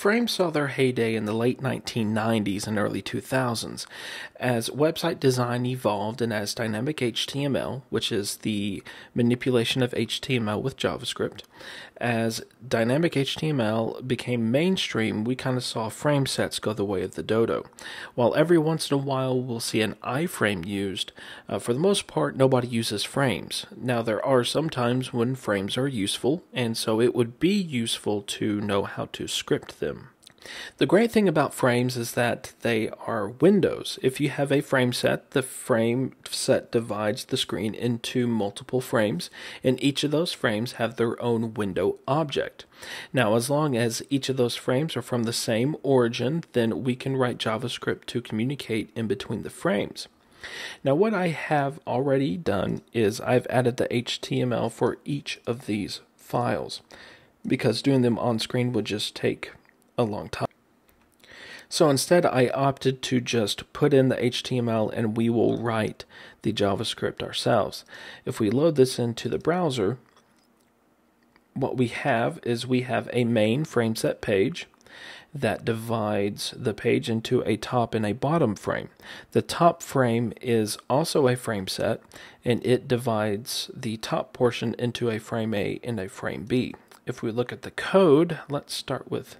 Frames saw their heyday in the late 1990s and early 2000s. As website design evolved and as dynamic HTML, which is the manipulation of HTML with JavaScript, as dynamic HTML became mainstream, we kind of saw frame sets go the way of the dodo. While every once in a while we'll see an iframe used, for the most part nobody uses frames. Now there are some times when frames are useful, and so it would be useful to know how to script them. The great thing about frames is that they are windows. If you have a frame set, the frame set divides the screen into multiple frames, and each of those frames have their own window object. Now, as long as each of those frames are from the same origin, then we can write JavaScript to communicate in between the frames. Now, what I have already done is I've added the HTML for each of these files, because doing them on screen would just take a long time. So instead I opted to just put in the HTML and we will write the JavaScript ourselves. If we load this into the browser, what we have is we have a main frame set page that divides the page into a top and a bottom frame. The top frame is also a frame set, and it divides the top portion into a frame A and a frame B. If we look at the code, let's start with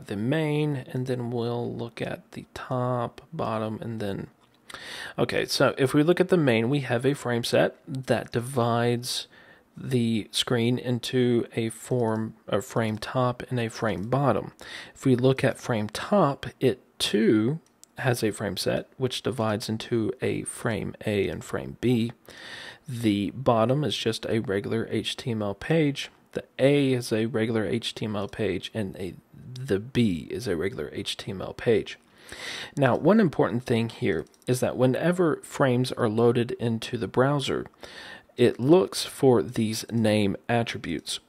the main, and then we'll look at the top, bottom, and then... Okay, so if we look at the main, we have a frame set that divides the screen into a frame top and a frame bottom. If we look at frame top, it too has a frame set which divides into a frame A and frame B. The bottom is just a regular HTML page. The A is a regular HTML page, and the B is a regular HTML page. Now, one important thing here is that whenever frames are loaded into the browser, it looks for these name attributes.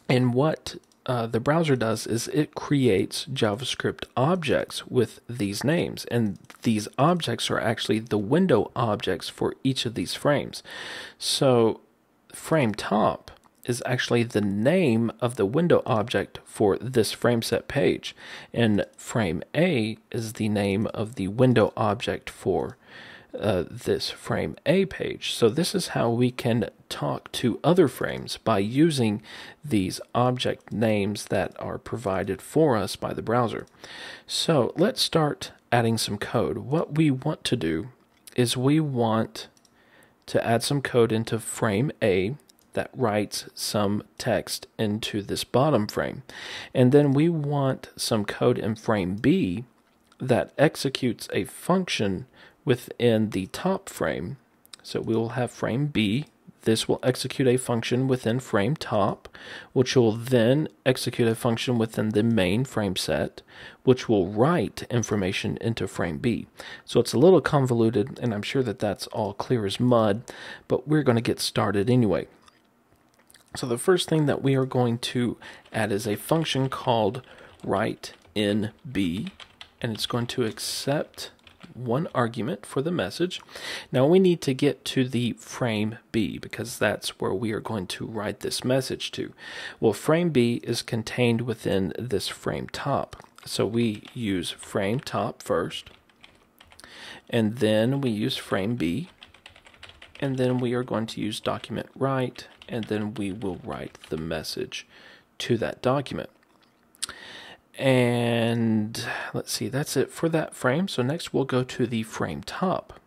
And what the browser does is it creates JavaScript objects with these names, and these objects are actually the window objects for each of these frames. So frame top is actually the name of the window object for this frame set page, and frame A is the name of the window object for this frame A page. So this is how we can talk to other frames, by using these object names that are provided for us by the browser. So let's start adding some code. What we want to do is we want to add some code into frame A that writes some text into this bottom frame. And then we want some code in frame B that executes a function within the top frame. So we will have frame B. This will execute a function within frame top, which will then execute a function within the main frame set, which will write information into frame B. So it's a little convoluted, and I'm sure that that's all clear as mud, but we're going to get started anyway. So the first thing that we are going to add is a function called write in B, and it's going to accept one argument for the message. Now we need to get to the frame B, because that's where we are going to write this message to. Well, frame B is contained within this frame top. So we use frame top first, and then we use frame B, and then we are going to use document write, and then we will write the message to that document. And let's see, that's it for that frame. So next we'll go to the frame top.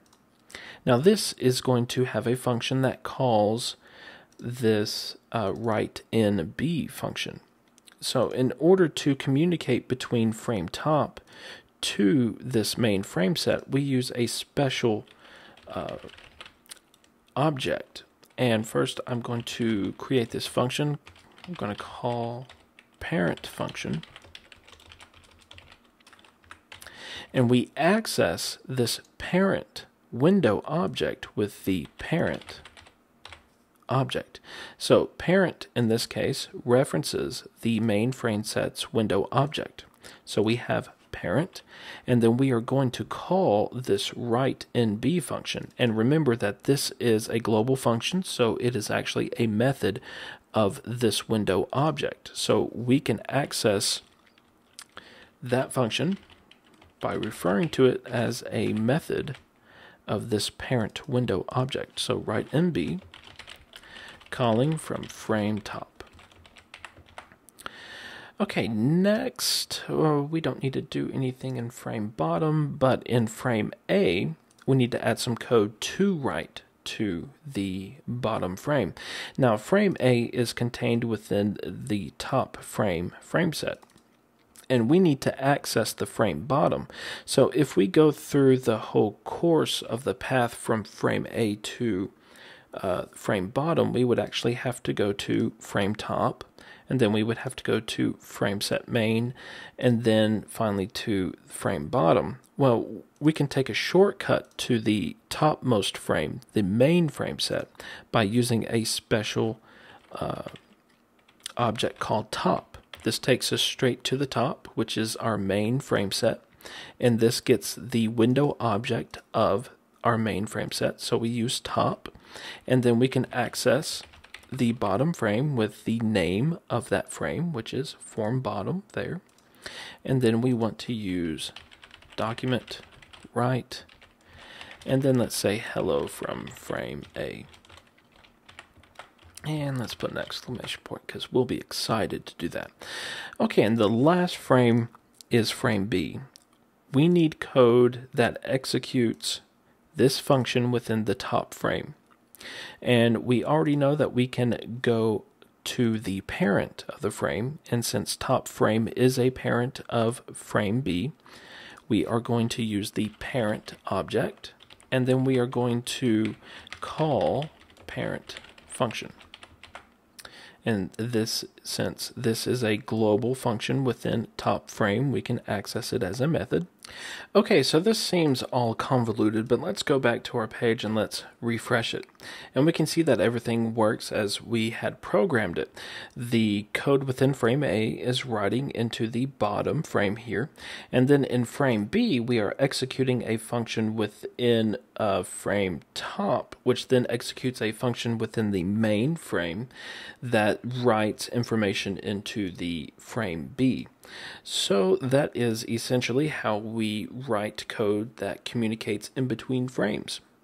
Now this is going to have a function that calls this write in B function. So in order to communicate between frame top to this main frame set, we use a special object. And first I'm going to create this function. I'm going to call parent function. And we access this parent window object with the parent object. So parent in this case references the main frame set's window object. So we have parent, and then we are going to call this write in B function. And remember that this is a global function, so it is actually a method of this window object. So we can access that function by referring to it as a method of this parent window object. So write MB calling from frame top. Okay, next, we don't need to do anything in frame bottom, but in frame A, we need to add some code to write to the bottom frame. Now, frame A is contained within the top frame set, and we need to access the frame bottom. So if we go through the whole course of the path from frame A to frame bottom, we would actually have to go to frame top, and then we would have to go to frame set main, and then finally to frame bottom. Well, we can take a shortcut to the topmost frame, the main frame set, by using a special object called top. This takes us straight to the top, which is our main frame set, and this gets the window object of our main frame set. So we use top, and then we can access the bottom frame with the name of that frame, which is form bottom there. And then we want to use document write, and then let's say hello from frame A. And let's put an exclamation point because we'll be excited to do that. Okay, and the last frame is frame B. We need code that executes this function within the top frame. And we already know that we can go to the parent of the frame, and since top frame is a parent of frame B, we are going to use the parent object, and then we are going to call parent function. And this, since this is a global function within top frame, we can access it as a method. Okay, so this seems all convoluted, but let's go back to our page and let's refresh it. And we can see that everything works as we had programmed it. The code within frame A is writing into the bottom frame here, and then in frame B we are executing a function within frame top, which then executes a function within the main frame that writes information into the frame B. So that is essentially how we write code that communicates in between frames.